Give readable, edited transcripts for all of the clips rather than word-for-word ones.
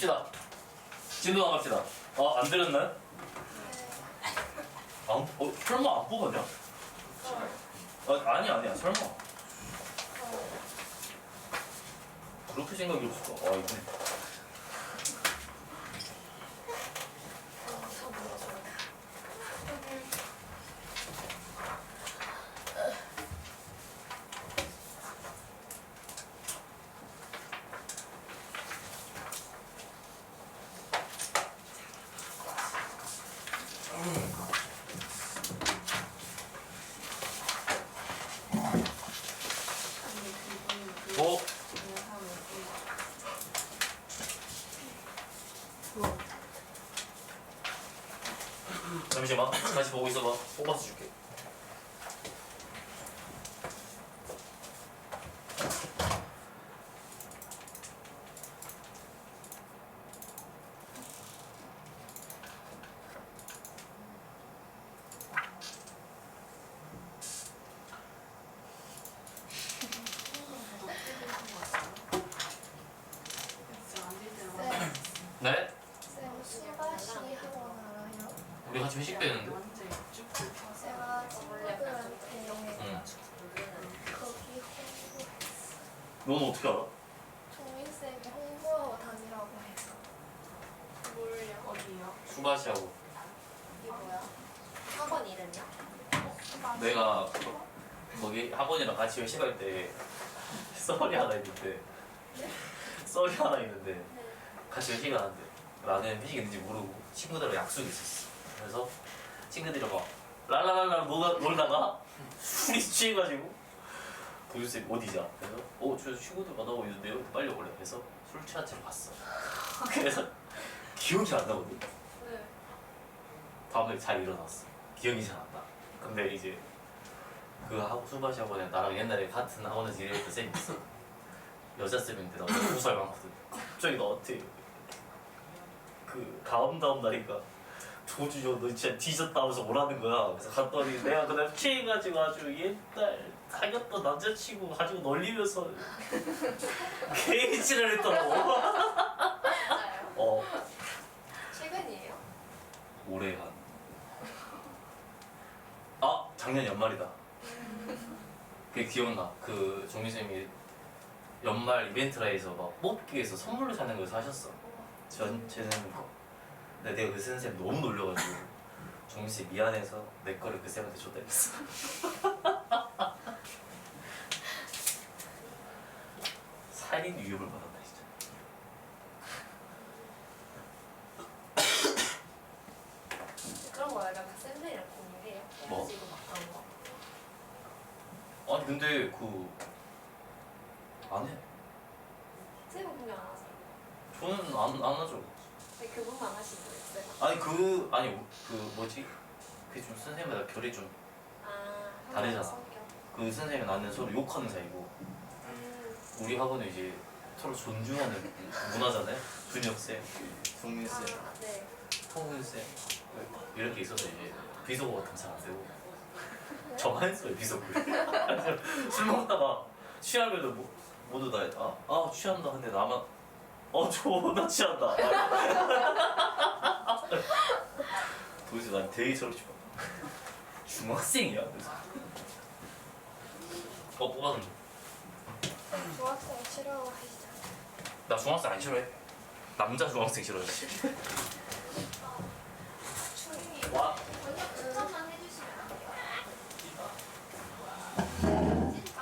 봅시다. 진도 나갑시다. 안 들었나요? 설마 안 뽑았냐? 아니야 설마. 그렇게 생각이 없을까? 이번에. 잠시만 다시 보고 있어봐. 뽑아서 줄게. 네? 쌤 수바시 학원 알아요? 우리 같이 회식 때는데. 제가 친구들한테 거기 넌 어떻게 알아? 종민쌤이 홍보하고 다니라고 해서. 뭘요? 어디요? 수바시하고. 이게 뭐야? 학원 이름이야? 내가 거기 학원이랑 같이 회식할 때 썰이 하나 있는데 같이 회식을 하는데 나는 회식이 있는지 모르고 친구들하고 약속이 있었어. 그래서 친구들이랑 막 랄랄랄라 놀다가 술이 취해가지고 도윤쌤 어디자? 그래서 저 친구들 만나고 있는데요? 빨리 오래. 해서 술 취한 채로 갔어. 그래서 기억이 안 나거든. 네. 다음날 잘 일어났어. 기억이 잘 안 나. 근데 이제 그 수바시 학원에 나랑 옛날에 같은 학원에서 일했던 쌤이 있어. 여자 쌤인데 나 2살 많거든. 갑자기 나한테 그 다음 날이니까 조주jo 너 진짜 뒤졌다 하면서 오라는 거야. 그래서 갔더니 내가 그날 취해가지고 아주 옛날 사귀었던 남자친구 가지고 놀리면서 개지랄 했더라고. 맞아요. 최근이에요? 올해 작년 연말이다. 그게 기억나. 그 종민쌤이 연말 이벤트라 해서 막 뽑기에서 선물로 사는 걸 사셨어. 재능 거. 근데 내가 그 선생님 너무 놀려가지고 종민쌤 미안해서 내 거를 그 쌤한테 줬다 했어. 살인 위협을 받았다 진짜. 그런 거 약간 쌤들이랑 공유해요? 뭐? 헤어지고 막 그런 거. 아니 근데 안 해. 쌤은 공유 안 하세요? 저는 안 하죠. 왜 교분만 하시는 거예요, 쌤은? 뭐지? 그게 좀 선생님마다 결이 좀 다르잖아. 성격. 그 선생님은 나는 서로 욕하는 사이고 우리 학원은 이제 서로 존중하는 문화잖아요. 준혁쌤, 동민쌤, 네. 통은쌤 이렇게 있어서 이제 비속어 같은 거 잘 안 되고 저만 했어요 비속어를. 술 먹다가 취하면 모두 다 취한다 근데 나만 존나 취한다. 도대체 난 되게 저렇게 봐. 중학생이야 그래서. 뽑았는데. 중학생 싫어하시죠? 나 중학생 안 싫어해. 남자 중학생 싫어하지. 와. 먼저 추천만 해주시면 안 돼요? 찐빵?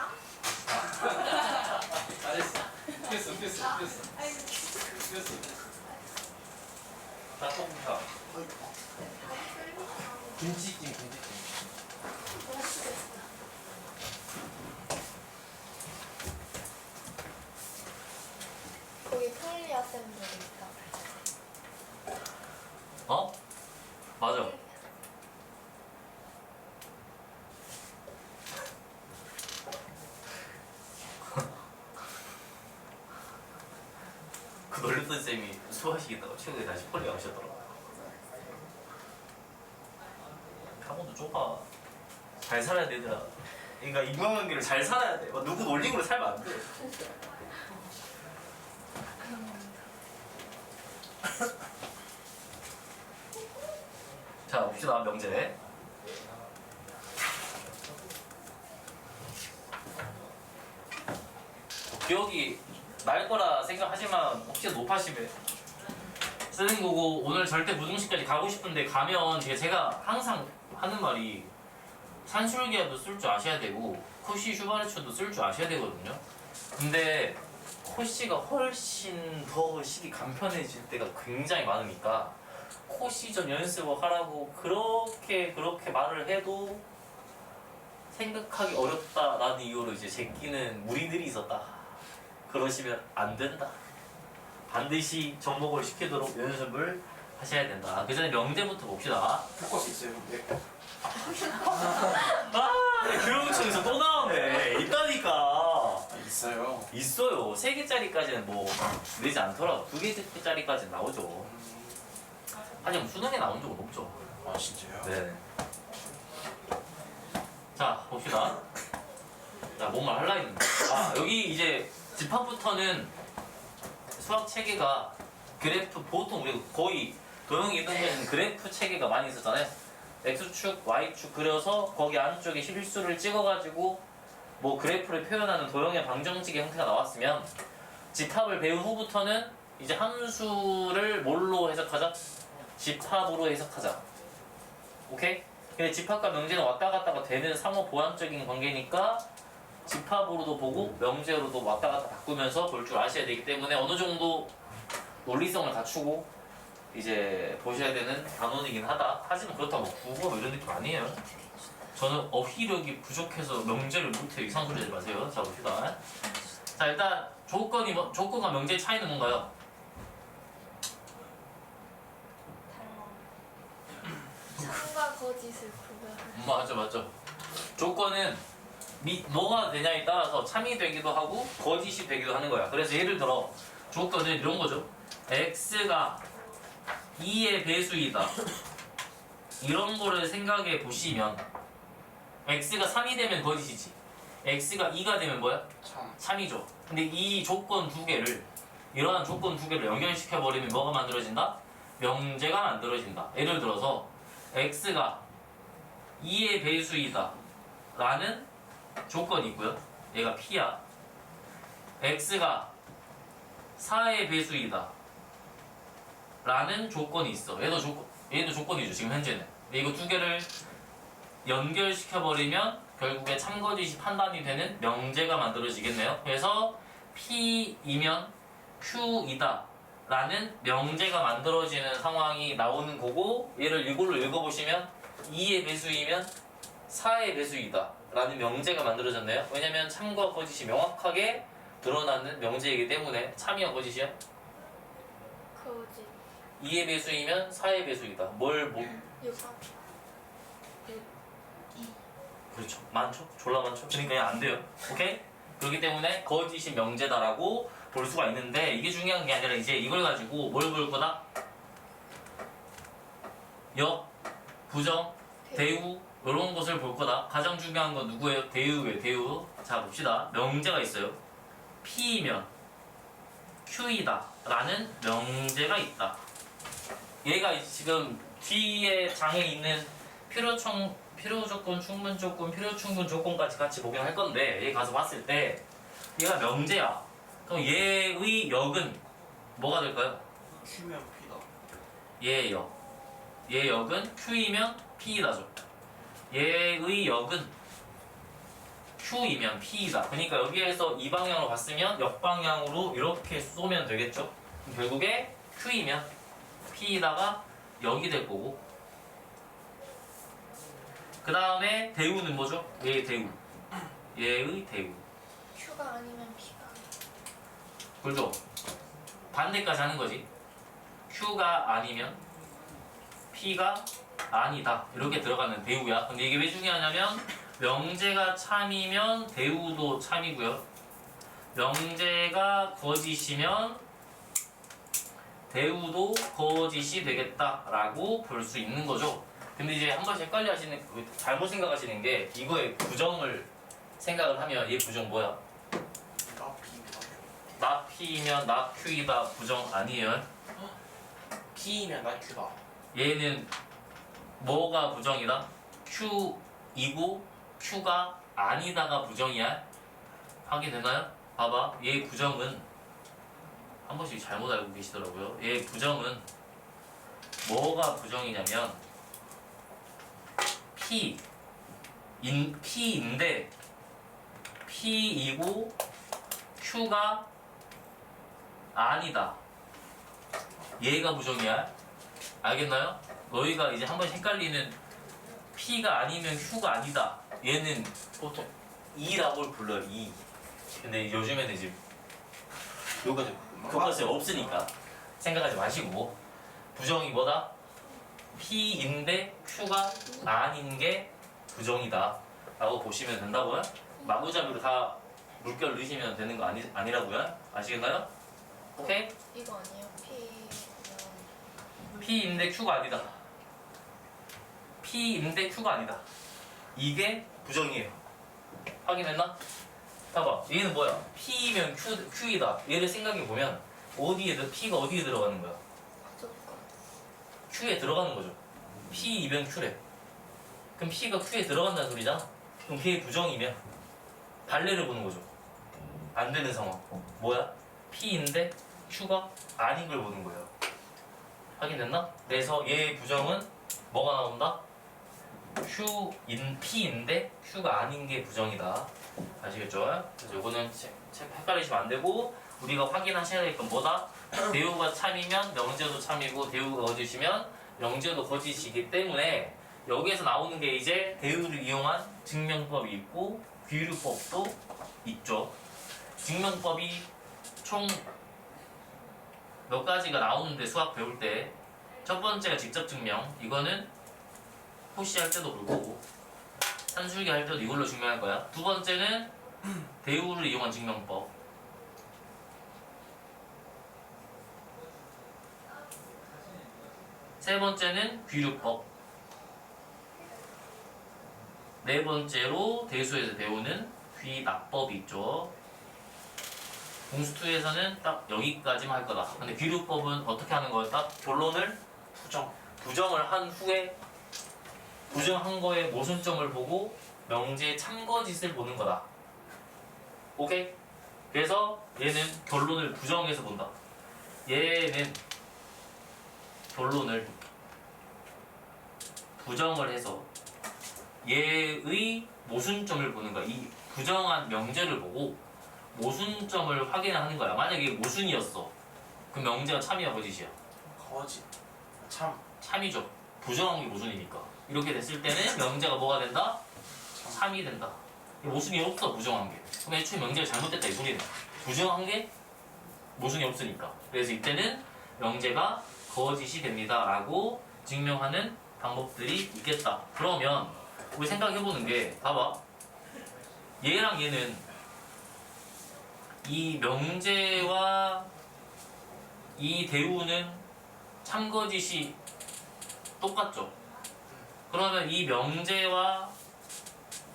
잘했어. 됐어. 닭볶음탕. 김치찜. 거기 플리아 쌤들이 있다. 맞아. 그 놀렸던 쌤이 수화시겠다고 최근에 다시 폴리 가셨더라고. 학원도 좁아. 잘 살아야 되더라. 그러니까 인간관계를 잘 살아야 돼. 누구 놀리고로 살면 안 돼. 자 봅시다 명제. 기억이 날 거라 생각하지만 혹시 높아시면 쓰는 거고 오늘 절대 무등식까지 가고 싶은데 가면 제가 항상 하는 말이 산술기아도 쓸 줄 아셔야 되고 코시 슈바르츠도 쓸 줄 아셔야 되거든요. 근데 코시가 훨씬 더 식이 간편해질 때가 굉장히 많으니까 코시전 연습을 하라고 그렇게 말을 해도 생각하기 어렵다라는 이유로 이제 제끼는 무리들이 있었다. 그러시면 안 된다. 반드시 접목을 시키도록 연습을 하셔야 된다. 그 전에 명제부터 봅시다. 포커스 있어요 근데. 아, 교육청에서 또 나오네. 있다니까. 있어요. 있어요. 3개짜리까지는 뭐 내지 않더라도 2개짜리까지는 나오죠. 하지만 수능에 나온 적은 없죠. 아 진짜요? 네. 자, 봅시다. 자, 뭔가 할라 했는데. 아, 여기 이제 집합부터는 수학 체계가 그래프, 보통 우리가 거의 도형이 있는 그래프 체계가 많이 있었잖아요. X축, Y축 그려서 거기 안쪽에 실수를 찍어가지고 뭐 그래프를 표현하는 도형의 방정식의 형태가 나왔으면 집합을 배운 후부터는 이제 함수를 뭘로 해석하자? 집합으로 해석하자. 오케이? 근데 집합과 명제는 왔다 갔다가 되는 상호 보완적인 관계니까 집합으로도 보고 명제로도 왔다 갔다 바꾸면서 볼 줄 아셔야 되기 때문에 어느 정도 논리성을 갖추고 이제 보셔야 되는 단원이긴 하다. 하지만 그렇다고 국어 이런 느낌 아니에요. 저는 어휘력이 부족해서 명제를 못해요. 이상한 소리 하지 마세요. 자 봅시다. 자 일단 조건과 명제의 차이는 뭔가요? 참과 거짓을 구별하는. 맞죠. 조건은 뭐가 되냐에 따라서 참이 되기도 하고 거짓이 되기도 하는 거야. 그래서 예를 들어 조건은 이런 거죠. x가 2의 배수이다. 이런 거를 생각해 보시면 x가 3이 되면 거짓이지. x가 2가 되면 뭐야? 참. 3이죠. 근데 이 조건 두 개를 이러한 조건 두 개를 연결시켜 버리면 뭐가 만들어진다? 명제가 만들어진다. 예를 들어서 x가 2의 배수이다 라는 조건이 있고요. 얘가 p야. x가 4의 배수이다 라는 조건이 있어. 얘도 조건이죠 지금 현재는. 근데 이거 두 개를 연결시켜 버리면 결국에 참거짓이 판단이 되는 명제가 만들어지겠네요. 그래서 p이면 q이다 라는 명제가 만들어지는 상황이 나오는 거고, 얘를 이걸로 읽어보시면 2의 배수이면 4의 배수이다 라는 명제가 만들어졌네요. 왜냐면 참과 거짓이 명확하게 드러나는 명제이기 때문에. 참이야 거짓이야? 거짓. 2의 배수이면 4의 배수이다. 뭘 6. 그렇죠. 많죠? 졸라 많죠? 그러니까 그냥 안 돼요. 오케이? 그렇기 때문에 거짓이 명제다라고 볼 수가 있는데, 이게 중요한 게 아니라 이제 이걸 가지고 뭘 볼 거다? 역, 부정, 대우 이런 것을 볼 거다. 가장 중요한 건 누구예요? 대우예요. 대우. 자 봅시다. 명제가 있어요. P이면 Q이다 라는 명제가 있다. 얘가 지금 뒤에 장에 있는 필요조건, 충분조건, 필요충분조건까지 같이 복용할 건데, 얘 가서 봤을 때 얘가 명제야. 그럼 얘의 역은 뭐가 될까요? Q면 P다. 얘의 역. 얘의 역은 Q이면 P이다죠. 얘의 역은 Q이면 P이다. 그러니까 여기에서 이 방향으로 봤으면 역방향으로 이렇게 쏘면 되겠죠. 그럼 결국에 Q이면 P이다가 역이 될 거고, 그 다음에 대우는 뭐죠? 얘의 대우. 얘의 대우. Q가 아니면 P가. 그렇죠? 반대까지 하는 거지. Q가 아니면 P가 아니다. 이렇게 들어가는 대우야. 근데 이게 왜 중요하냐면 명제가 참이면 대우도 참이고요. 명제가 거짓이면 대우도 거짓이 되겠다라고 볼 수 있는 거죠. 근데 이제 한 번씩 헷갈려 하시는, 잘못 생각하시는 게, 이거의 부정을 생각을 하면 얘 부정 뭐야? 나 P입니다. 나 P이면 나 Q이다 부정 아니에요? P이면 난 Q다. 얘는 뭐가 부정이다? Q이고 Q가 아니다가 부정이야. 확인되나요? 봐봐. 얘 부정은 한 번씩 잘못 알고 계시더라고요. 얘 부정은 뭐가 부정이냐면 P인데 P이고 Q가 아니다. 얘가 부정이야. 알겠나요? 너희가 이제 한 번씩 헷갈리는 P가 아니면 Q가 아니다. 얘는 보통 E라고 불러요. E. 근데 요즘에는 이제 교과서에 없으니까 생각하지 마시고 부정이 뭐다? P인데 Q가 아닌 게 부정이다 라고 보시면 된다고요? 마구잡이로 다 물결 넣으시면 되는 거 아니라고요? 아시겠나요? 오케이? 이거 아니에요? P인데 Q가 아니다. P인데 Q가 아니다. 이게 부정이에요. 확인했나? 봐봐. 얘는 뭐야? P면 Q이다. 얘를 생각해보면 P가 어디에 들어가는 거야? 무조건. Q에 들어가는 거죠. P이면 Q래. 그럼 P가 Q에 들어간다는 소리잖아. 그럼 그게 부정이면 발레를 보는 거죠. 안 되는 상황. 뭐야? P인데 Q가 아닌 걸 보는 거예요. 확인됐나? 그래서 얘의 부정은 뭐가 나온다? P인데 Q가 아닌 게 부정이다. 아시겠죠? 그래서 요거는 헷갈리시면 안 되고 우리가 확인하셔야 될 건 뭐다? 대우가 참이면 명제도 참이고 대우가 거짓이면 명제도 거짓이기 때문에 여기에서 나오는 게 이제 대우를 이용한 증명법이 있고 귀류법도 있죠. 증명법이 총 몇 가지가 나오는데 수학 배울 때 첫 번째가 직접 증명. 이거는 호시 할 때도 볼 거고 산술기 할 때도 이걸로 증명할 거야. 두 번째는 대우를 이용한 증명법. 세 번째는 귀류법. 네 번째로 대수에서 배우는 귀납법이 있죠. 공수2에서는 딱 여기까지만 할 거다. 근데 귀류법은 어떻게 하는 거였다? 결론을 부정을 한 후에 부정한 거에 모순점을 보고 명제의 참거짓을 보는 거다. 오케이? 그래서 얘는 결론을 부정해서 본다. 얘는 결론을 부정을 해서 얘의 모순점을 보는 거야. 이 부정한 명제를 보고 모순점을 확인하는 거야. 만약에 모순이었어. 그럼 명제가 참이야 거짓이야? 거짓. 참이죠. 부정한 게 모순이니까. 이렇게 됐을 때는 명제가 뭐가 된다? 참이 된다. 모순이 없어 부정한 게. 그럼 애초에 명제가 잘못됐다 이 소리네. 부정한 게 모순이 없으니까. 그래서 이때는 명제가 거짓이 됩니다 라고 증명하는 방법들이 있겠다. 그러면 우리 생각해보는 게 봐봐. 얘랑 얘는 이 명제와 이 대우는 참거짓이 똑같죠. 그러면 이 명제와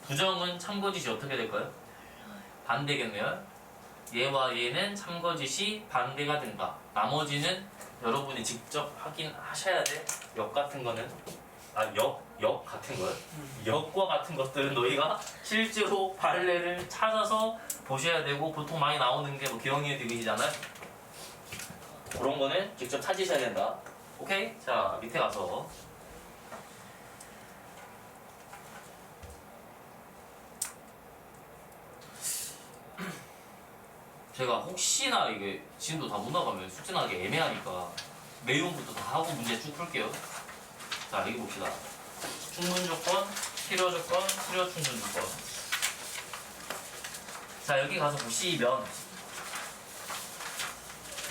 부정은 참거짓이 어떻게 될까요? 반대겠네요. 얘와 얘는 참거짓이 반대가 된다. 나머지는 여러분이 직접 확인하셔야 돼. 역 같은 거는 역 같은 거요? 역과 같은 것들은 너희가 실제로 발레를 찾아서 보셔야 되고 보통 많이 나오는 게 뭐 기억니은 디귿이잖아요. 그런 거는 직접 찾으셔야 된다. 오케이? 자 밑에 가서 제가 혹시나 이게 지금도 다 못 나가면 숙제나기 애매하니까 내용부터 다 하고 문제 쭉 풀게요. 자 여기 봅시다. 충분 조건, 필요 조건, 필요 충분 조건. 자 여기 가서 보시면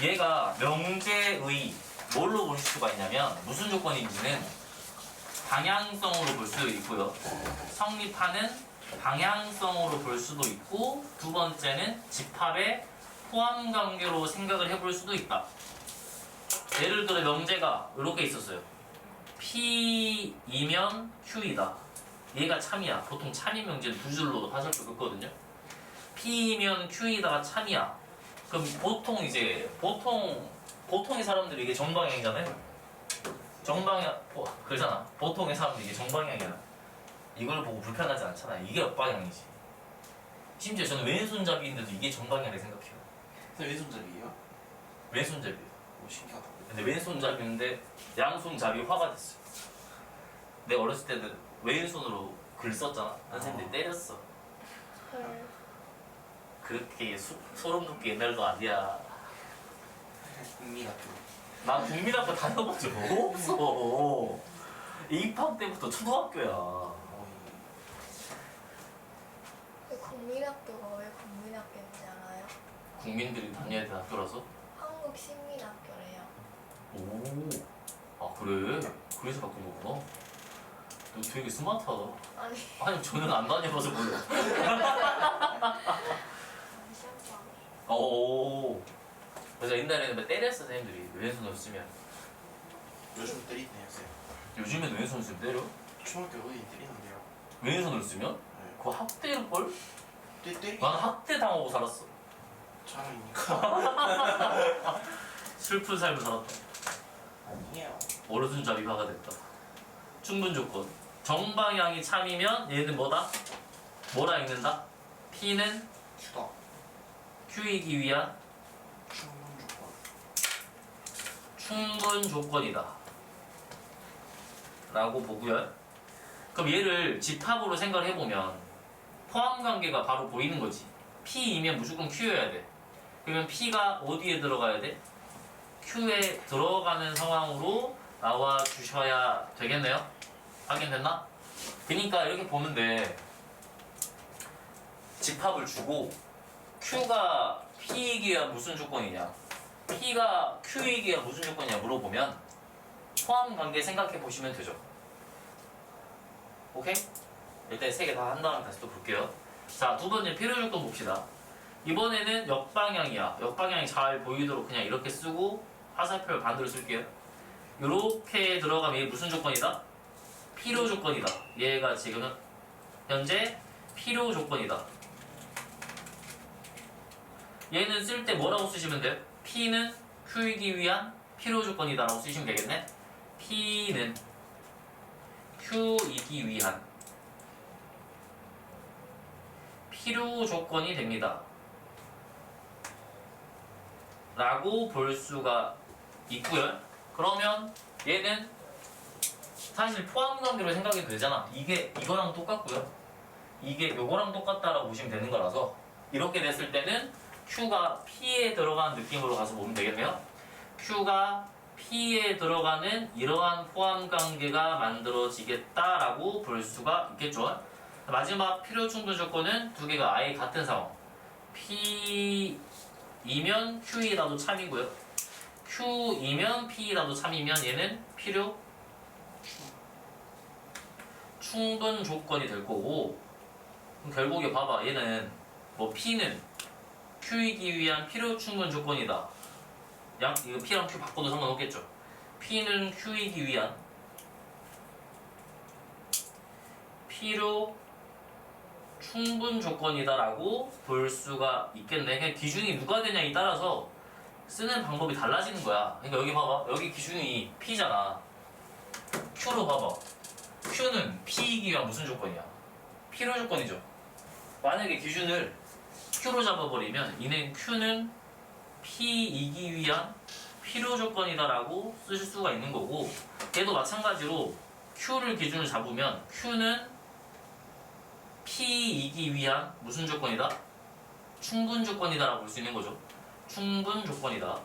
얘가 명제의 뭘로 볼 수가 있냐면 무슨 조건인지는 방향성으로 볼 수도 있고요. 성립하는 방향성으로 볼 수도 있고 두 번째는 집합의 포함 관계로 생각을 해볼 수도 있다. 예를 들어 명제가 이렇게 있었어요. P이면 Q이다. 얘가 참이야. 보통 참이 명제는 두 줄로 화살표 긋거든요. P이면 Q이다가 참이야. 그럼 보통의 사람들이 이게 정방향이잖아요. 정방향 그러잖아. 보통의 사람들이 이게 정방향이야. 이걸 보고 불편하지 않잖아. 이게 역방향이지. 심지어 저는 왼손잡이인데도 이게 정방향이라고 생각해요. 선생님 왼손잡이에요? 왼손잡이에요. 오 신기하다. 근데 왼손잡이인데 양손잡이 화가 됐어요. 내가 어렸을 때는 왼손으로 글 썼잖아. 선생님들이 때렸어. 헐. 그렇게 소름 돋게 옛날도 아니야. 국민학교. 난 국민학교 다녀본 적 없어. 입학 때부터 초등학교야. 그 국민학교가 왜 국민학교인지 알아요? 국민들이 다녀야 되는 학교라서? 한국 식민학교래요. 오, 아 그래? 그래서 바꾼 거구나. 너 되게 스마트하다. 아니 아니 저는 안 다녀봐서 몰라. 시험방. 오. 그래서 옛날에는 막 때렸어 선생님들이 왼손으로 쓰면. 요즘 때리네요 쌤. 요즘에는 왼손으로 쓰면 때려? 초등학교 어디 때리는데요? 왼손으로 쓰면? 네. 그거 학대일걸? 때리. 난 학대 당하고 살았어. 자랑이니까. 슬픈 삶을 살았다. 아니에요. 오른손잡이 화가 됐다. 충분 조건. 정방향이 참이면 얘는 뭐다? 뭐라 읽는다? P는 큐다. Q이기 위한 충분 조건. 충분 조건이다 라고 보고요. 그럼 얘를 집합으로 생각을 해보면 포함관계가 바로 보이는 거지. P이면 무조건 Q여야 돼. 그러면 P가 어디에 들어가야 돼? Q에 들어가는 상황으로 나와 주셔야 되겠네요. 확인됐나? 그러니까 이렇게 보면 돼. 집합을 주고 Q가 P이기야 무슨 조건이냐, P가 Q이기야 무슨 조건이냐 물어보면 포함관계 생각해 보시면 되죠. 오케이? 일단 3개 다 한 다음에 다시 또 볼게요. 자, 두 번째 필요 조건 봅시다. 이번에는 역방향이야. 역방향이 잘 보이도록 그냥 이렇게 쓰고 화살표를 반대로 쓸게요. 이렇게 들어가면 얘 무슨 조건이다? 필요 조건이다. 얘가 지금 현재 필요 조건이다. 얘는 쓸 때 뭐라고 쓰시면 돼요? P는 Q이기 위한 필요 조건이다 라고 쓰시면 되겠네. P는 Q이기 위한 필요 조건이 됩니다 라고 볼 수가 있고요. 그러면 얘는 사실 포함관계로 생각이 되잖아. 이게 이거랑 똑같고요. 이게 요거랑 똑같다라고 보시면 되는 거라서 이렇게 됐을 때는 Q가 P에 들어가는 느낌으로 가서 보면 되겠네요. Q가 P에 들어가는 이러한 포함관계가 만들어지겠다라고 볼 수가 있겠죠. 마지막 필요 충분 조건은 두 개가 아예 같은 상황. P이면 Q이라도 참이고요. Q이면 P이라도 참이면 얘는 필요 충분 조건이 될 거고, 그럼 결국에 봐봐. 얘는 뭐 P는 Q이기 위한 필요 충분 조건이다. 이거 P랑 Q 바꿔도 상관없겠죠. P는 Q이기 위한 필요 충분 조건이다라고 볼 수가 있겠네. 그냥 기준이 누가 되냐에 따라서 쓰는 방법이 달라지는 거야. 그러니까 여기 봐봐. 여기 기준이 P잖아. Q로 봐봐. Q는 P이기 위한 무슨 조건이야? 필요 조건이죠. 만약에 기준을 Q로 잡아버리면 이는 Q는 P이기 위한 필요 조건이다라고 쓰실 수가 있는 거고, 얘도 마찬가지로 Q를 기준으로 잡으면 Q는 P이기 위한 무슨 조건이다? 충분 조건이다라고 볼 수 있는 거죠. 충분 조건이다.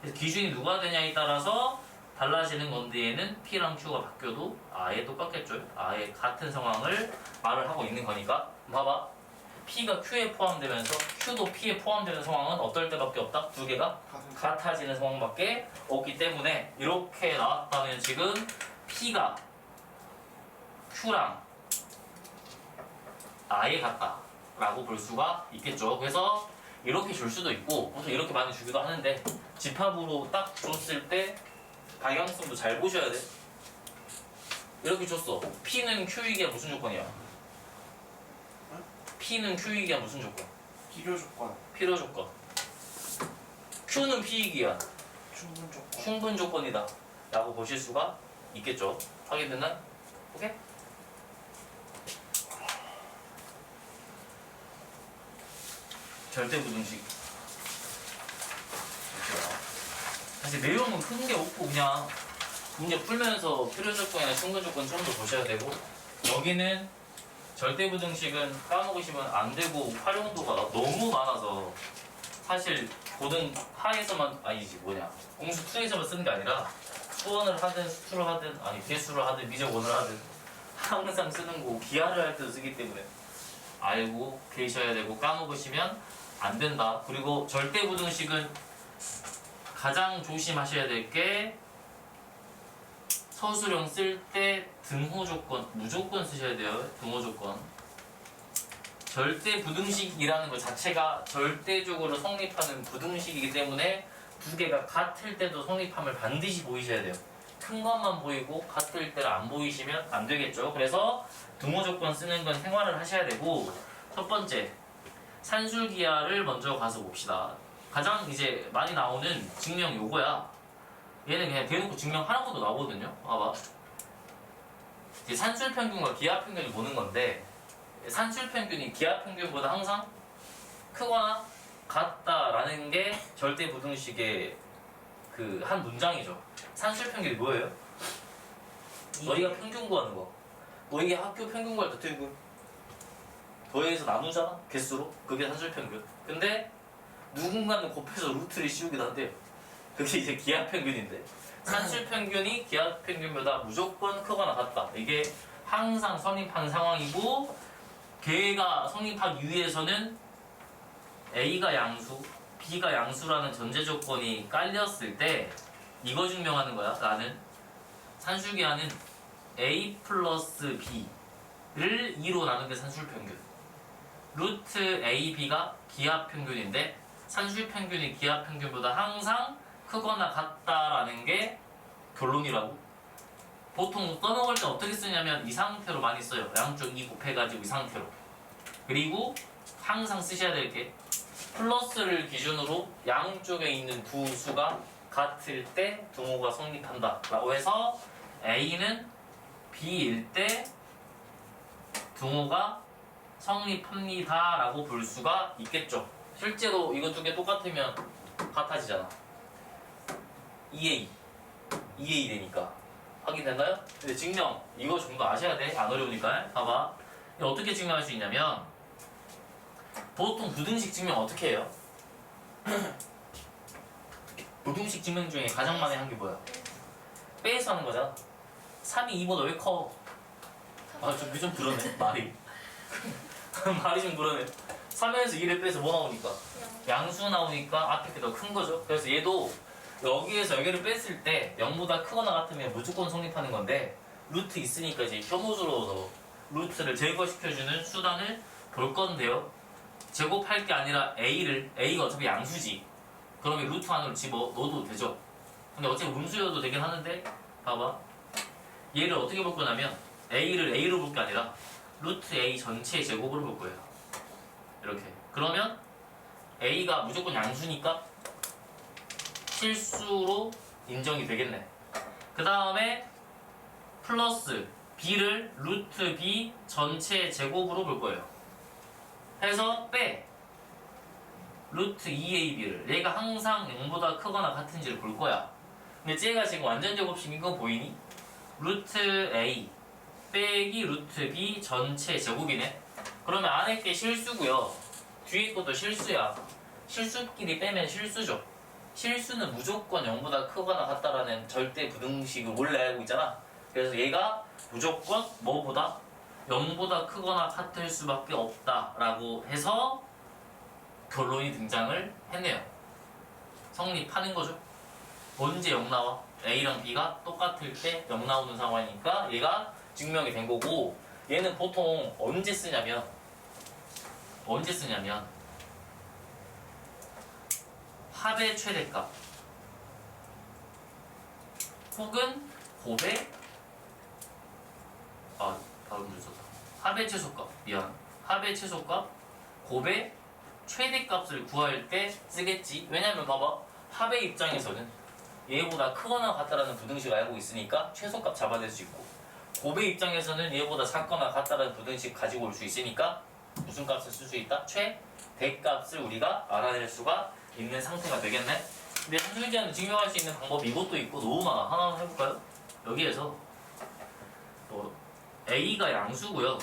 그래서 기준이 누가 되냐에 따라서 달라지는 건데 얘는 P랑 Q가 바뀌어도 아예 똑같겠죠. 아예 같은 상황을 말을 하고 있는 거니까. 봐봐. P가 Q에 포함되면서 Q도 P에 포함되는 상황은 어떨 때밖에 없다? 두 개가 같아지는 상황밖에 없기 때문에 이렇게 나왔다면 지금 P가 Q랑 아예 같다 라고 볼 수가 있겠죠. 그래서 이렇게 줄 수도 있고 보통 이렇게 많이 주기도 하는데 집합으로 딱 줬을 때 방향성도 잘 보셔야 돼. 이렇게 줬어. P는 Q이기야 무슨 조건이야? P는 Q이기야 무슨 조건? 필요 조건. 필요 조건. Q는 P이기야 충분 조건. 충분 조건이다 라고 보실 수가 있겠죠. 확인됐나? 오케이? 절대부등식. 사실 내용은 큰 게 없고 그냥 문제 풀면서 필요 조건이나 충분 조건 좀 더 보셔야 되고, 여기는 절대부등식은 까먹으시면 안 되고 활용도가 너무 많아서 사실 고등 하에서만 아니지 뭐냐 공수 2에서만 쓰는 게 아니라 수원을 하든 수투를 하든 아니 개수를 하든 미적원을 하든 항상 쓰는 거고 기하를 할 때도 쓰기 때문에 알고 계셔야 되고 까먹으시면 안 된다. 그리고 절대부등식은 가장 조심하셔야 될 게 서술형 쓸 때 등호 조건 무조건 쓰셔야 돼요. 등호 조건. 절대 부등식이라는 것 자체가 절대적으로 성립하는 부등식이기 때문에 두 개가 같을 때도 성립함을 반드시 보이셔야 돼요. 큰 것만 보이고 같을 때를 안 보이시면 안 되겠죠. 그래서 등호 조건 쓰는 건 생활을 하셔야 되고, 첫 번째 산술기하를 먼저 가서 봅시다. 가장 이제 많이 나오는 증명 요거야. 얘는 그냥 대놓고 증명 하나보다 나오거든요. 봐봐. 이제 산술평균과 기하평균을 보는 건데, 산술평균이 기하평균보다 항상 크거나 같다라는 게 절대부등식의 그 한 문장이죠. 산술평균이 뭐예요? 너희가 평균 구하는 거. 너희가 학교 평균 구할 때 어떻게 구해? 더해서 나누잖아? 개수로? 그게 산술평균. 근데 누군가는 곱해서 루트를 씌우기도 한대요. 그게 이제 기하평균인데, 산술평균이 기하평균보다 무조건 크거나 같다. 이게 항상 성립한 상황이고, 걔가 성립하기 위해서는 A가 양수, B가 양수라는 전제 조건이 깔렸을 때 이거 증명하는 거야. 나는 산술기하는 A 플러스 B를 2로 나눈 게 산술평균. 루트 A, B가 기하평균인데 산술평균이 기하평균보다 항상 크거나 같다라는 게 결론이라고. 보통 써먹을 때 어떻게 쓰냐면 이 상태로 많이 써요. 양쪽 2 곱해가지고 이 상태로. 그리고 항상 쓰셔야 될 게 플러스를 기준으로 양쪽에 있는 두 수가 같을 때 등호가 성립한다 라고 해서 A는 B일 때 등호가 성립합니다 라고 볼 수가 있겠죠. 실제로 이거 두 개 똑같으면 같아지잖아. 2A 되니까. 확인됐나요? 근데 증명 이거 정도 아셔야 돼. 안 어려우니까. 봐봐. 이거 어떻게 증명할 수 있냐면, 보통 부등식 증명 어떻게 해요? 부등식 증명 중에 가장 많이 한 게 뭐야? 빼서 하는 거잖아. 3이 2보다 왜 커? 아, 좀 그러네 말이. 말이 좀 그러네. 3에서 2를 빼서 뭐 나오니까? 양수 나오니까 앞에 게 더 큰 거죠. 그래서 얘도 여기에서 여기를 뺐을 때 0보다 크거나 같으면 무조건 성립하는 건데, 루트 있으니까 이제 혐오스러워서 루트를 제거시켜주는 수단을 볼 건데요. 제곱할 게 아니라 A가 어차피 양수지. 그러면 루트 안으로 집어넣어도 되죠. 근데 어차피 음수여도 되긴 하는데, 봐봐. 얘를 어떻게 볼 거냐면 A를 A로 볼 게 아니라 루트 A 전체의 제곱으로 볼 거예요. 이렇게. 그러면 A가 무조건 양수니까 실수로 인정이 되겠네. 그 다음에 플러스 B를 루트 B 전체 제곱으로 볼 거예요. 해서 빼 루트 2AB를 얘가 항상 0보다 크거나 같은지를 볼 거야. 근데 쟤가 지금 완전 제곱식인 거 보이니? 루트 A 빼기 루트 B 전체 제곱이네. 그러면 안에 게 실수고요. 뒤에 것도 실수야. 실수끼리 빼면 실수죠. 실수는 무조건 0보다 크거나 같다라는 절대 부등식을 원래 알고 있잖아. 그래서 얘가 무조건 뭐보다 0보다 크거나 같을 수밖에 없다라고 해서 결론이 등장을 했네요. 성립하는 거죠. 언제 0 나와? A랑 B가 똑같을 때 0 나오는 상황이니까 얘가 증명이 된 거고, 얘는 보통 언제 쓰냐면 합의 최대값 혹은 곱의 발음 늦었다. 합의 최소값, 합의 최소값, 곱의 최대값을 구할 때 쓰겠지. 왜냐면 봐봐, 합의 입장에서는 얘보다 크거나 같다라는 부등식을 알고 있으니까 최소값 잡아낼 수 있고, 곱의 입장에서는 얘보다 작거나 같다라는 부등식 가지고 올 수 있으니까 무슨 값을 쓸 수 있다? 최대값을 우리가 알아낼 수가 있는 상태가 되겠네. 근데 산술기하는 증명할 수 있는 방법이 이것도 있고 너무 많아. 하나 해볼까요? 여기에서 또 A가 양수고요,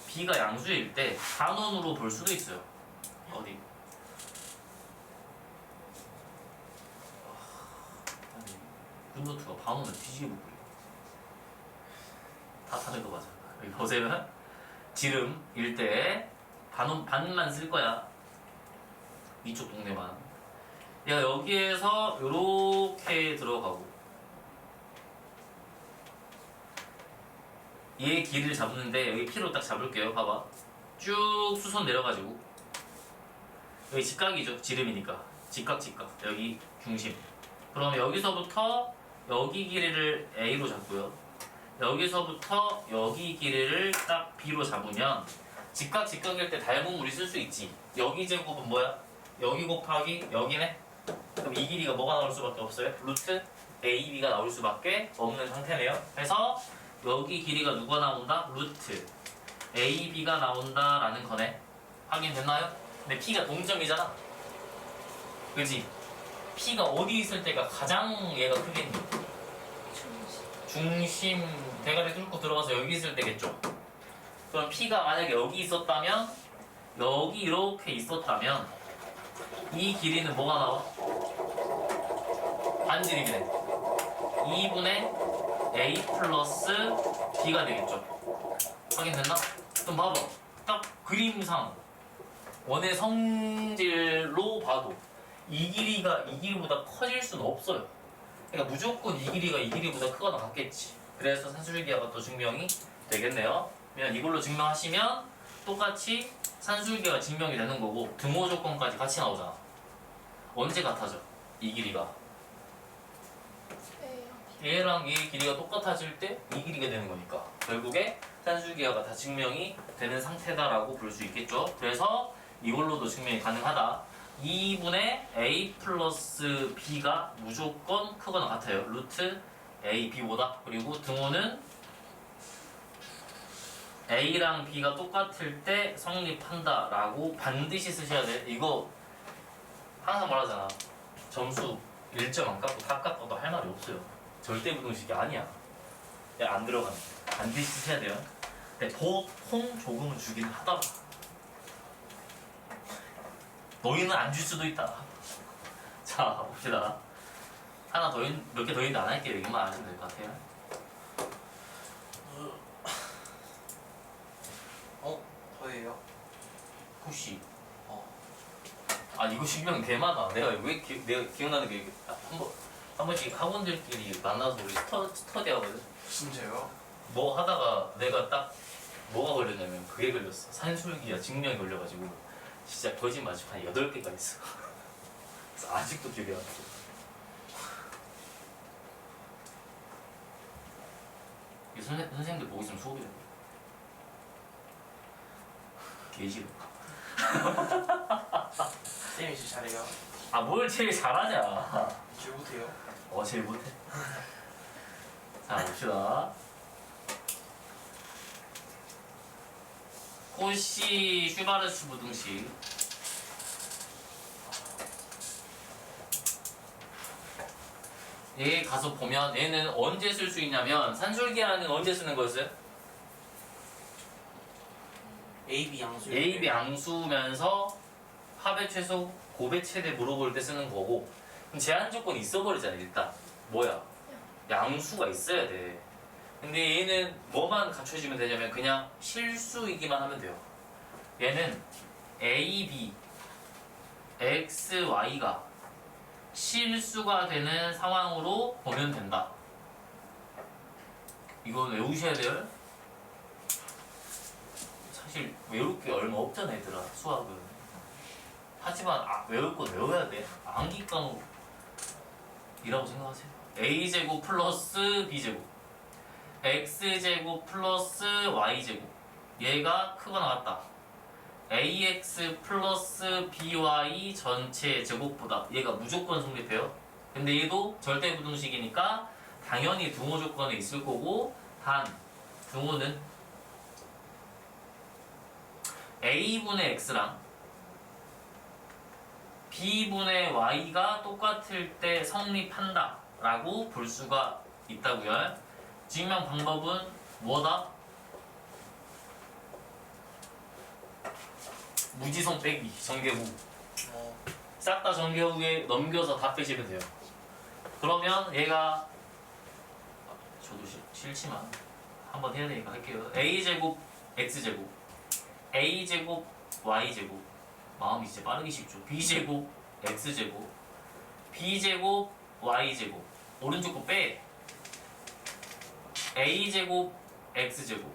B가 양수일 때 단원으로 볼 수도 있어요. 어디? 룬노트가 반원을 뒤집어 버려. 다 다른 거 맞아. 여기 보세요. 지름일 때 반만 쓸 거야. 이쪽 동네만. 얘가 여기에서 요렇게 들어가고 얘 길이를 잡는데 여기 P로 딱 잡을게요. 봐봐. 쭉 수선 내려가지고 여기 직각이죠. 지름이니까. 직각. 여기 중심. 그럼 여기서부터 여기 길이를 A로 잡고요. 여기서부터 여기 길이를 딱 B로 잡으면 직각일 때 닮음물이 쓸 수 있지. 여기 제곱은 뭐야? 여기 곱하기 여기네? 그럼 이 길이가 뭐가 나올 수밖에 없어요? 루트 AB가 나올 수밖에 없는 상태네요. 그래서 여기 길이가 누가 나온다? 루트 AB가 나온다라는 거네. 확인됐나요? 근데 P가 동점이잖아. 그지? P가 어디 있을 때가 가장 얘가 크겠니? 중심 대가리 뚫고 들어가서 여기 있을 때겠죠. 그럼 P가 만약에 여기 있었다면, 여기 이렇게 있었다면 이 길이는 뭐가 나와? 반지름이네. 2분의 A 플러스 B가 되겠죠. 확인됐나? 그럼 봐봐. 딱 그림상 원의 성질로 봐도 이 길이가 이 길이보다 커질 수는 없어요. 그러니까 무조건 이 길이가 이 길이보다 크거나 같겠지. 그래서 산술기하가 또 증명이 되겠네요. 그러면 이걸로 증명하시면 똑같이 산술기가 증명이 되는 거고 등호 조건까지 같이 나오잖아. 언제 같아져? 이 길이가 얘랑 얘의 길이가 똑같아질 때 이 길이가 되는 거니까 결국에 산술기하가 다 증명이 되는 상태다라고 볼 수 있겠죠. 그래서 이걸로도 증명이 가능하다. 2분의 A 플러스 B가 무조건 크거나 같아요. 루트 A, B보다. 그리고 등호는 A랑 B가 똑같을 때 성립한다 라고 반드시 쓰셔야 돼. 이거 항상 말하잖아. 점수 1점 안 깎고 다 깎아도 할 말이 없어요. 절대 부등식이 아니야. 안 들어가는. 반드시 쓰셔야 돼요. 근데 보통 조금은 주긴 하더라. 너희는 안 줄 수도 있다. 자, 봅시다. 하나 더, 몇 개 더 있는데 안 할게요. 이것만 아시면 될 것 같아요. 저예요. 푸시. 아, 이거 신명 대마다. 내가 기억나는 게 한 번씩 학원들끼리 만나서 우리 스터디 하거든. 진짜요? 뭐 하다가 내가 딱 뭐가 걸렸냐면 그게 걸렸어. 산술기와 증명이 걸려가지고 진짜 거짓말 한 8개가 있어. 그래서 아직도 기억이 안 나. 이 선생님들 보고 있으면 수업이 돼. 개 싫어. 쌤이 제일 잘해요. 아, 뭘 제일 잘하냐. 제일 못해요. 제일 못해. 자, 봅시다. 코시 슈바르츠 부등식. 얘 가서 보면 얘는 언제 쓸 수 있냐면 산술기하는 언제 쓰는 거였어요? AB 양수. AB 양수면서 합의 최소 곱의 최대 물어볼 때 쓰는 거고, 그럼 제한 조건이 있어버리잖아. 일단 뭐야? 양수가 있어야 돼. 근데 얘는 뭐만 갖춰지면 되냐면 그냥 실수이기만 하면 돼요. 얘는 A, B, X, Y가 실수가 되는 상황으로 보면 된다. 이거 외우셔야 돼요. 사실 외울 게 얼마 없잖아 얘들아, 수학은. 하지만 외울 건 외워야 돼. 암기 과목이라고 생각하세요. A제곱 플러스 B제곱, X제곱 플러스 Y제곱, 얘가 크거나 같다. AX 플러스 BY 전체 제곱보다 얘가 무조건 성립해요. 근데 얘도 절대부등식이니까 당연히 등호 조건에 있을 거고, 단 등호는 a분의 x랑 b분의 y가 똑같을 때 성립한다 라고 볼 수가 있다고요. 증명 방법은 뭐다? 무지성 빼기, 전개후. 싹 다 전개후에 넘겨서 다 빼시면 돼요. 그러면 얘가, 저도 싫지만 한번 해야 되니까 할게요. a제곱 x제곱 a제곱 y제곱, 마음이 진짜 빠르기 쉽죠. b제곱 x제곱 b제곱 y제곱, 오른쪽 거 빼. a제곱 x제곱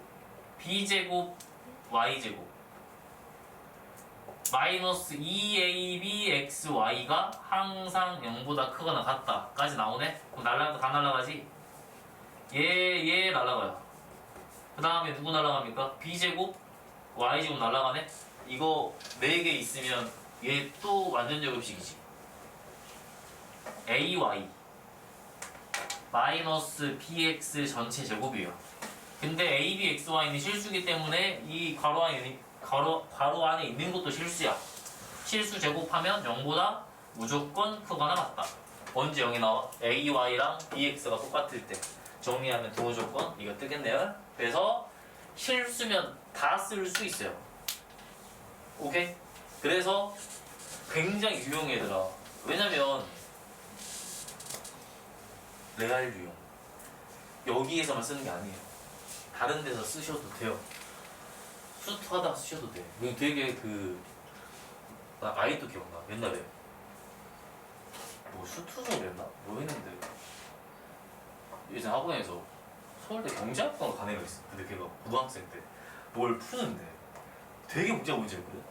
b제곱 y제곱 마이너스 2abxy가 항상 0보다 크거나 같다까지 나오네? 그럼 날라가 다 날라가지? 얘 날라가요. 그 다음에 누구 날라갑니까? b제곱 y제곱 날라가네? 이거 4개 있으면 얘 또 완전 제곱식이지. ay 마이너스 bx 전체 제곱이에요. 근데 abxy는 실수기 때문에 이 괄호 안에 있는 것도 실수야. 실수 제곱하면 0보다 무조건 크거나 같다. 언제 0이 나와? ay랑 bx가 똑같을 때. 정리하면 등호 조건 이거 뜨겠네요. 그래서 실수면 다 쓸 수 있어요. 오케이? 그래서 굉장히 유용해 얘들아. 왜냐면 레알 유용. 여기에서만 쓰는 게 아니에요. 다른 데서 쓰셔도 돼요. 수트하다 쓰셔도 돼. 이거 되게 나 아이도 기억나. 옛날에 뭐 수트 수업이었나? 뭐 했는데 예전 학원에서 서울대 경제학과가 간 애가 있어. 근데 걔가 고등학생 때 뭘 푸는데 되게 복잡한 문제였거든.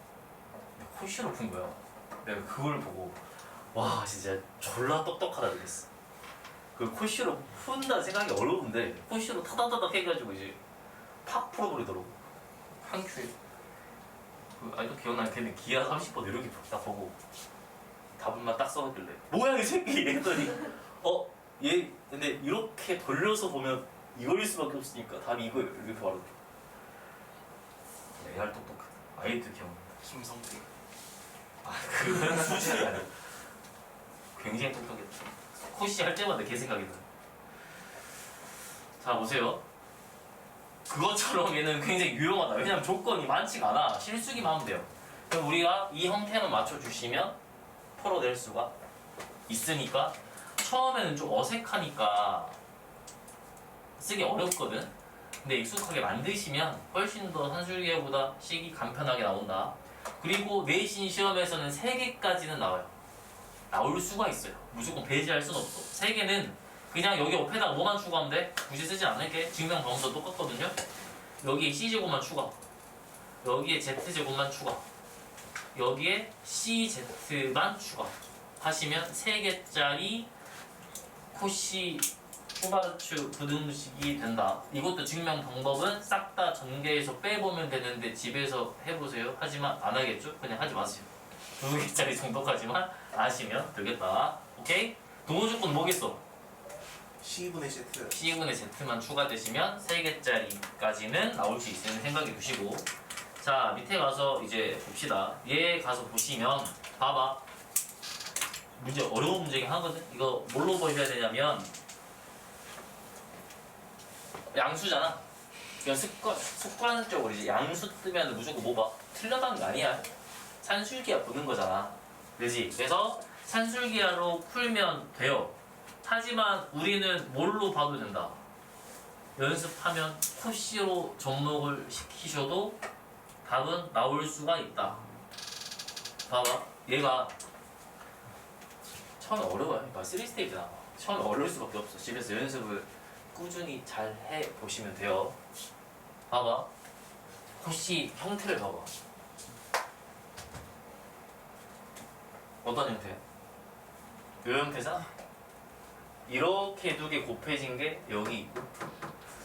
근데 콜시로 푼 거야. 내가 그걸 보고 와 진짜 졸라 똑똑하다 그랬어. 그 콜시로 푼다는 생각이 어려운데 콜시로 타다다닥 해가지고 이제 팍 풀어버리더라고. 한 큐에. 그 아직도 기억나는 걔는 기아 30번 이렇게 딱 보고 답은만 딱 써놨길래 뭐야 이 새끼 했더니 얘 근데 이렇게 돌려서 보면 이거일 수밖에 없으니까 답이 이거예요. 이렇게 말하더라고. 레알 똑똑하다. 아이도 기억나. 김성태. 그건 수준이 아니고 굉장히 똑똑했다. 코시 할 때마다 걔 생각이 나. 자 보세요. 그것처럼 얘는 굉장히 유용하다. 왜냐면 조건이 많지가 않아. 실수기만 하면 돼요. 그럼 우리가 이 형태만 맞춰주시면 풀어낼 수가 있으니까 처음에는 좀 어색하니까 쓰기 어렵거든. 근데 익숙하게 만드시면 훨씬 더 산술기하보다 식이 간편하게 나온다. 그리고 내신 시험에서는 3개까지는 나와요. 나올 수가 있어요. 무조건 배제할 수는 없어. 3개는 그냥 여기 옆에다가 뭐만 추가하면 돼? 굳이 쓰지 않을게. 증명 방법도 똑같거든요. 여기에 c제곱만 추가, 여기에 z제곱만 추가, 여기에 cz만 추가 하시면 3개짜리 코시 후바르츠 부등식이 된다. 이것도 증명 방법은 싹 다 전개해서 빼보면 되는데 집에서 해보세요. 하지만 안 하겠죠? 그냥 하지 마세요. 2개짜리 정도까지만 아시면 되겠다. 오케이? 동호 조건 뭐겠어? C분의 Z. C분의 Z만 추가되시면 3개짜리까지는 나올 수 있으는 생각해 두시고, 자 밑에 가서 이제 봅시다. 얘 가서 보시면 봐봐. 문제 어려운 문제긴 하거든. 이거 뭘로 보셔야 되냐면 양수잖아. 그냥 습관적으로 이제 양수 뜨면 무조건 뭐 봐? 틀렸다는 거 아니야. 산술기하 보는 거잖아. 그지? 그래서 산술기하로 풀면 돼요. 하지만 우리는 뭘로 봐도 된다. 연습하면 코시로 접목을 시키셔도 답은 나올 수가 있다. 봐봐. 얘가 처음에 어려워요. 3스테이지나. 처음에 어려울 수밖에 없어. 집에서 연습을 꾸준히 잘 해보시면 돼요. 봐봐. 코시 형태를 봐봐. 어떤 형태야? 이 형태잖아. 이렇게 2개 곱해진 게 여기 있고,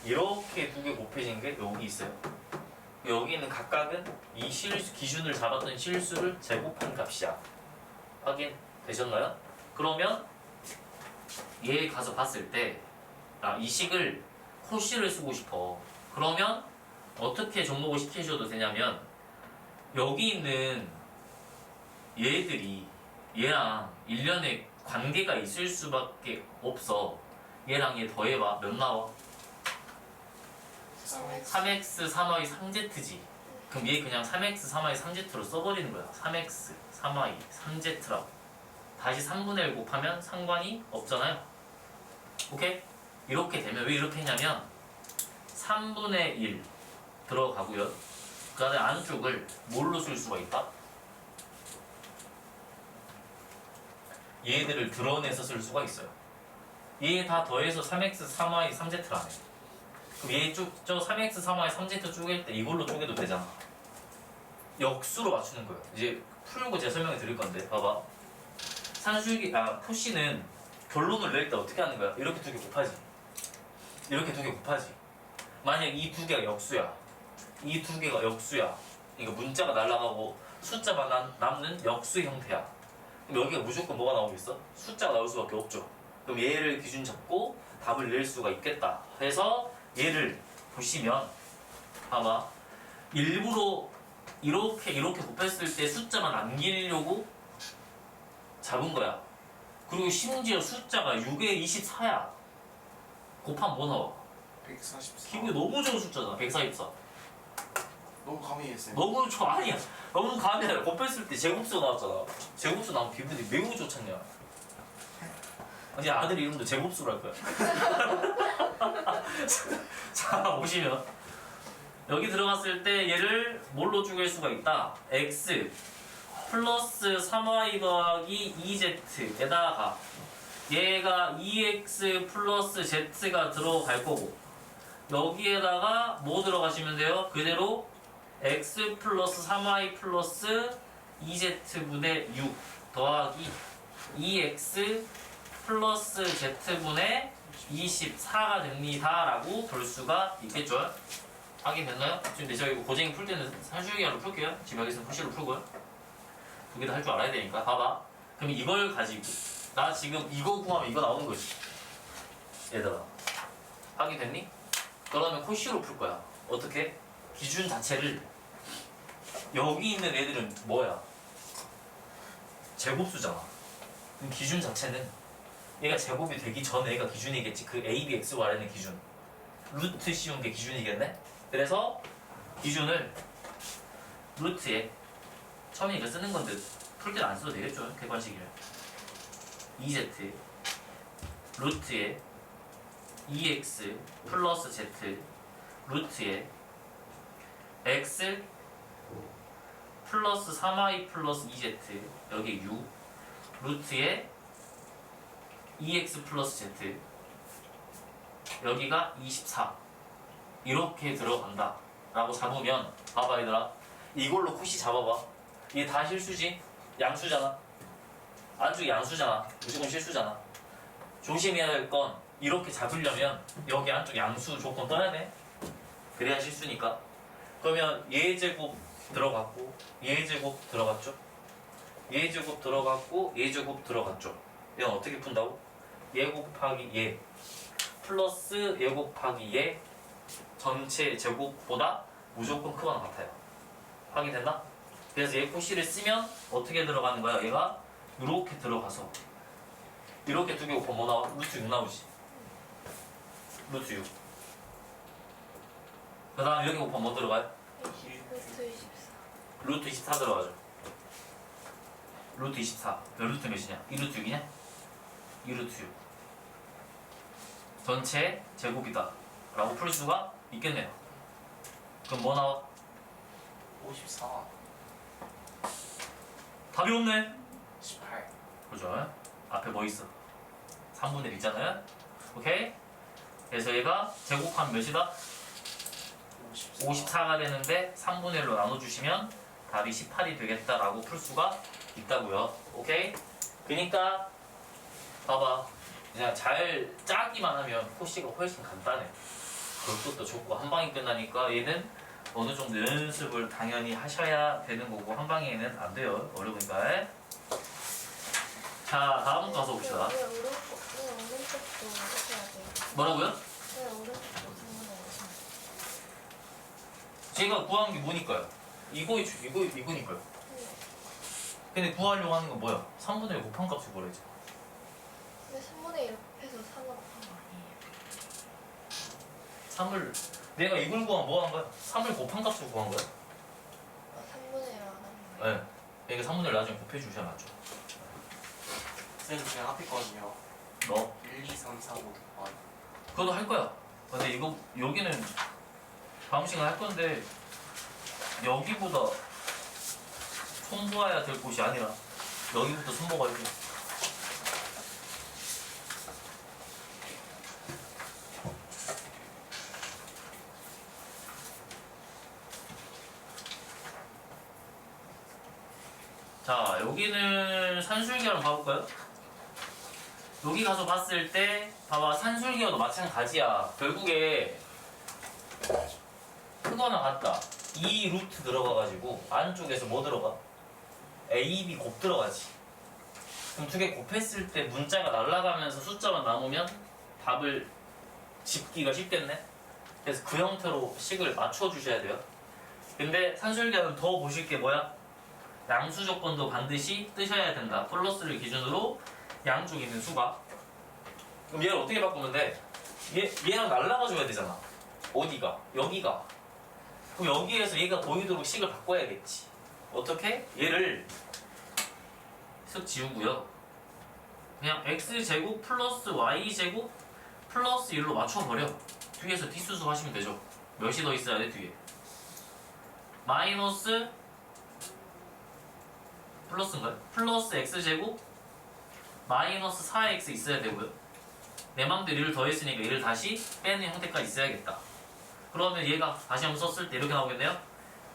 이렇게 2개 곱해진 게 여기 있어요. 여기 있는 각각은 이 실수, 기준을 잡았던 실수를 제곱한 값이야. 확인 되셨나요? 그러면 얘 가서 봤을 때 이 식을 코씨를 쓰고 싶어. 그러면 어떻게 접목을 시키셔도 되냐면 여기 있는 얘들이 얘랑 일련의 관계가 있을 수밖에 없어. 얘랑 얘 더해봐. 몇 나와? 3x 3y 3z지. 그럼 얘 그냥 3x 3y 3z로 써버리는 거야. 3x 3y 3z라고. 다시 3분의 1 곱하면 상관이 없잖아요. 오케이? 이렇게 되면 왜 이렇게 했냐면 3분의 1 들어가고요. 그 다음에 안쪽을 뭘로 쓸 수가 있다? 얘들을 드러내서 쓸 수가 있어요. 얘 다 더해서 3x 3y 3z라네. 그럼 얘 저 3x 3y 3z 쪼갤 때 이걸로 쪼개도 되잖아. 역수로 맞추는 거예요. 이제 풀고 제가 설명해 드릴 건데 봐봐. 포씨는 결론을 낼 때 어떻게 하는 거야? 이렇게 두 개 곱하지. 이렇게 두 개 곱하지. 만약 이 두 개가 역수야. 이 두 개가 역수야. 그러니까 문자가 날아가고 숫자만 남는 역수의 형태야. 그럼 여기가 무조건 뭐가 나오겠어? 숫자가 나올 수밖에 없죠. 그럼 얘를 기준 잡고 답을 낼 수가 있겠다 해서 얘를 보시면 봐봐. 일부러 이렇게 곱했을 때 숫자만 남기려고 잡은 거야. 그리고 심지어 숫자가 6에 24야. 곱하면 뭐 나와? 144. 기분이 너무 좋은 숫자잖아. 144. 너무 감이했어요. 너무 좋아. 아니야. 너무 감이 아니라 곱했을 때 제곱수가 나왔잖아. 제곱수 나오면 기분이 매우 좋잖냐. 아니 아들 이름도 제곱수로 할 거야. 자 보시면 여기 들어갔을 때 얘를 뭘로 쪼갤 수가 있다. x 플러스 3y 더하기 2z에다가 얘가 2x 플러스 z가 들어갈 거고 여기에다가 뭐 들어가시면 돼요? 그대로 x 플러스 3y 플러스 2z분의 6 더하기 2x 플러스 z분의 24가 됩니다 라고 볼 수가 있겠죠. 확인됐나요? 지금 제가 이거 고쟁이 풀 때는 산수유기하로 풀게요. 지금 여기 있으면 풀시로 풀고요. 두 개 다 할 줄 알아야 되니까 봐봐. 그럼 이걸 가지고 나 지금 이거 구하면 이거 나오는 거지. 얘들아 확인됐니? 그러면 코시로 풀 거야. 어떻게? 기준 자체를 여기 있는 애들은 뭐야? 제곱수잖아. 그럼 기준 자체는 얘가 제곱이 되기 전 애가 기준이겠지. 그 a, b, x, y라는 기준. 루트 씌운 게 기준이겠네? 그래서 기준을 루트에 처음에 쓰는 건데 풀 때는 안 써도 되겠죠. 객관식이를 2z 루트에 2x 플러스 z 루트에 x 플러스 3y 플러스 2z 여기 6 루트에 2x 플러스 z 여기가 24 이렇게 들어간다 라고 잡으면 봐봐 얘들아 이걸로 코시 잡아봐. 이게 다 실수지? 양수잖아. 안쪽이 양수잖아. 무조건 실수잖아. 조심해야 될 건 이렇게 잡으려면 여기 안쪽 양수 조건 떠야 돼. 그래야 실수니까. 그러면 얘 제곱 들어갔고 얘 제곱 들어갔죠? 얘 제곱 들어갔고 얘 제곱 들어갔죠? 이건 어떻게 푼다고? 얘 곱하기 얘 플러스 얘 곱하기 얘 전체 제곱보다 무조건 크거나 같아요. 확인됐나? 그래서 얘 코시를 쓰면 어떻게 들어가는 거야? 얘가 이렇게 들어가서 이렇게 두 개 곱하면 뭐 나와? 루트 6 나오지. 루트 6. 그 다음 이렇게 곱하면 뭐 들어가요? 루트 24. 루트 24 들어가죠. 루트 24. 몇 루트 몇이냐? 2루트 6이냐? 2루트 6. 전체 제곱이다 라고 풀 수가 있겠네요. 그럼 뭐 나와? 54. 답이 없네. 18. 그죠? 앞에 뭐 있어? 3분의 1 있잖아요? 오케이? 그래서 얘가 제곱하면 몇이다? 54가 되는데 3분의 1로 나눠주시면 답이 18이 되겠다라고 풀 수가 있다고요. 오케이? 그니까 봐봐. 그냥 잘 짜기만 하면 코시가 훨씬 간단해. 그것도 좋고 한 방에 끝나니까 얘는 어느 정도 연습을 당연히 하셔야 되는 거고 한 방에는 안 돼요. 어려우니까. 자 다음 가서 봅시다. 왜 어려운 거? 오른쪽도 해야 돼요. 뭐라고요? 네, 오른쪽도 3분의 1. 제가 구한 게 뭐니까요? 이거니까요. 근데 구하려고 하는 건 뭐야? 3분의 1 곱한 값을 구하려죠. 근데 3분의 1 곱해서 3을 곱한 거 아니에요? 3을 내가 이걸 구하면 뭐 한 거야? 3을 곱한 값을 구한 거야? 3분의 1을 안 하는 거예요? 네. 그러니까 3분의 1 나중에 곱해 주셔야 맞죠. 쌤 제가 앞에 거든요. 너 1, 2, 3, 4, 5, 6번. 그것도 할 거야. 근데 이거 여기는 다음 시간 할 건데 여기보다 손보아야 될 곳이 아니라 여기부터 손보아야 돼. 자, 여기는 산술기랑 가볼까요? 여기 가서 봤을 때 봐봐, 산술기와도 마찬가지야. 결국에 크거나 같다. 이 루트 들어가가지고 안쪽에서 뭐 들어가? A, B 곱 들어가지. 그럼 두 개 곱했을 때 문자가 날아가면서 숫자만 남으면 답을 짚기가 쉽겠네. 그래서 그 형태로 식을 맞춰주셔야 돼요. 근데 산술기와는 더 보실 게 뭐야? 양수 조건도 반드시 뜨셔야 된다. 플러스를 기준으로 양쪽 있는 수가. 그럼 얘를 어떻게 바꾸면 돼? 얘랑 날라가줘야 되잖아. 어디가? 여기가. 그럼 여기에서 얘가 보이도록 식을 바꿔야겠지. 어떻게? 얘를 쓱 지우고요. 그냥 x제곱 플러스 y제곱 플러스 1로 맞춰버려. 뒤에서 뒷수수 하시면 되죠. 몇이 더 있어야 돼 뒤에? 마이너스 플러스인가요? 플러스 x제곱 마이너스 4x 있어야 되고요. 내 맘대로 1을 더했으니까 1을 다시 빼는 형태까지 있어야겠다. 그러면 얘가 다시 한번 썼을 때 이렇게 나오겠네요.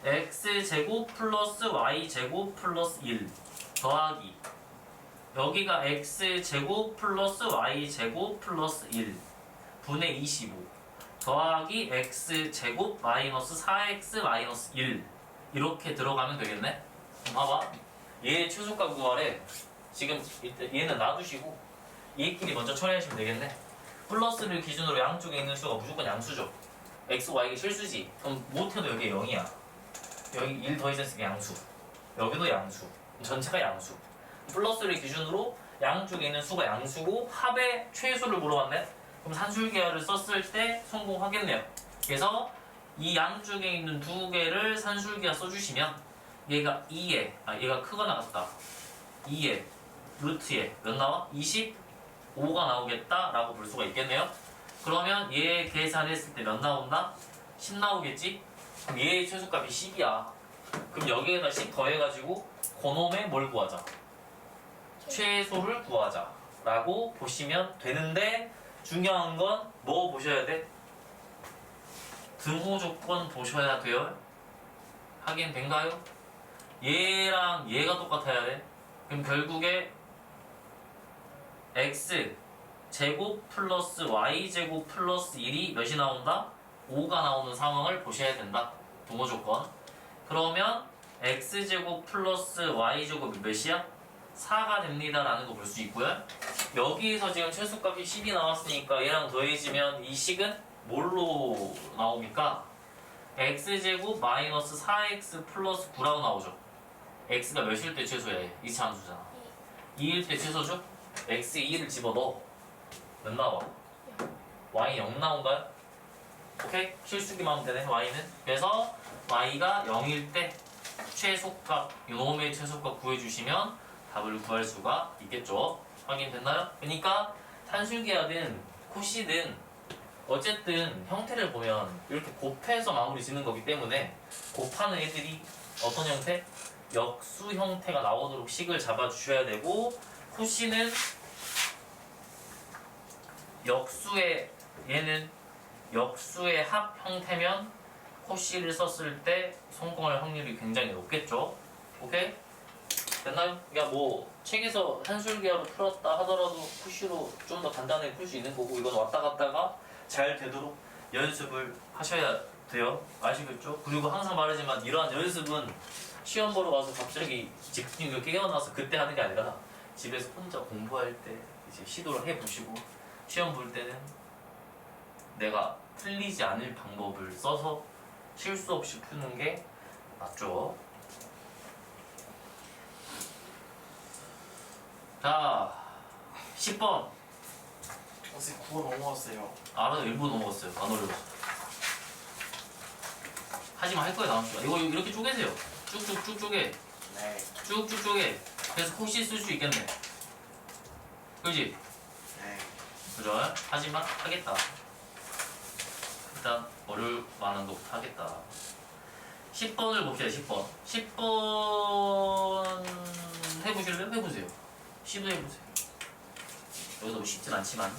x제곱 플러스 y제곱 플러스 1 더하기 여기가 x제곱 플러스 y제곱 플러스 1 분의 25 더하기 x제곱 마이너스 4x 마이너스 1 이렇게 들어가면 되겠네. 그럼 봐봐. 얘 최소값 구하래. 지금 얘는 놔두시고 얘끼리 먼저 처리하시면 되겠네. 플러스를 기준으로 양쪽에 있는 수가 무조건 양수죠. x, y가 실수지. 그럼 못해도 여기 0이야. 여기 1 더 있었으니까 양수. 여기도 양수. 전체가 양수. 플러스를 기준으로 양쪽에 있는 수가 양수고 합의 최소를 물어봤네. 그럼 산술계열을 썼을 때 성공하겠네요. 그래서 이 양쪽에 있는 두 개를 산술계열 써주시면 얘가 2에 얘가 크거나 같다. 2에 루트에 몇 나와? 25가 나오겠다 라고 볼 수가 있겠네요. 그러면 얘 계산했을 때 몇 나온다? 10 나오겠지? 그럼 얘의 최소값이 10이야. 그럼 여기에다 10 더해가지고 그놈의 뭘 구하자? 최소를 구하자 라고 보시면 되는데 중요한 건 뭐 보셔야 돼? 등호 조건 보셔야 돼요. 확인된가요? 얘랑 얘가 똑같아야 돼. 그럼 결국에 x 제곱 플러스 y 제곱 플러스 1이 몇이 나온다? 5가 나오는 상황을 보셔야 된다. 동호 조건. 그러면 x 제곱 플러스 y 제곱이 몇이야? 4가 됩니다 라는 거 볼 수 있고요. 여기에서 지금 최소값이 10이 나왔으니까 얘랑 더해지면 이 식은 뭘로 나옵니까? x제곱 마이너스 4x 플러스 9라고 나오죠. x가 몇일 때 최소야? 이차 함수잖아. 2일 때 최소죠? x에 2를 집어넣어. 몇 나와? y 0 나온가요? 오케이? 실수기만 하면 되네 y는. 그래서 y가 0일 때 최소값, 요놈의 최소값 구해주시면 답을 구할 수가 있겠죠. 확인됐나요? 그러니까 산술계열은 코시든 어쨌든 형태를 보면 이렇게 곱해서 마무리 짓는 거기 때문에 곱하는 애들이 어떤 형태? 역수 형태가 나오도록 식을 잡아주셔야 되고 코시는 얘는 역수의 합 형태면 코시를 썼을 때 성공할 확률이 굉장히 높겠죠. 오케이? 됐나요? 그러니까 뭐 책에서 산술계열로 풀었다 하더라도 코시로 좀 더 간단하게 풀 수 있는 거고 이건 왔다 갔다가 잘 되도록 연습을 하셔야 돼요. 아시겠죠? 그리고 항상 말하지만 이러한 연습은 시험 보러 가서 갑자기 집중력 깨어나서 그때 하는 게 아니라 집에서 혼자 공부할 때 이제 시도를 해보시고 시험 볼 때는 내가 틀리지 않을 방법을 써서 실수 없이 푸는 게 맞죠. 자, 10번. 선생님 9번 넘어왔어요. 알아요. 일부 넘어갔어요. 안 어려웠어. 하지만 할 거예요, 다음 시간. 이거 이렇게 쪼개세요. 쭉쭉쭉 쪼개. 네. 쭉쭉 쪼개. 그래서 혹시 쓸 수 있겠네. 그지? 네. 그죠? 하지만 하겠다. 일단 어려울 만한 것부터 하겠다. 10번을 봅시다. 10번. 10번 해보실래요? 해보세요. 시도해보세요. 여기서 뭐 쉽진 않지만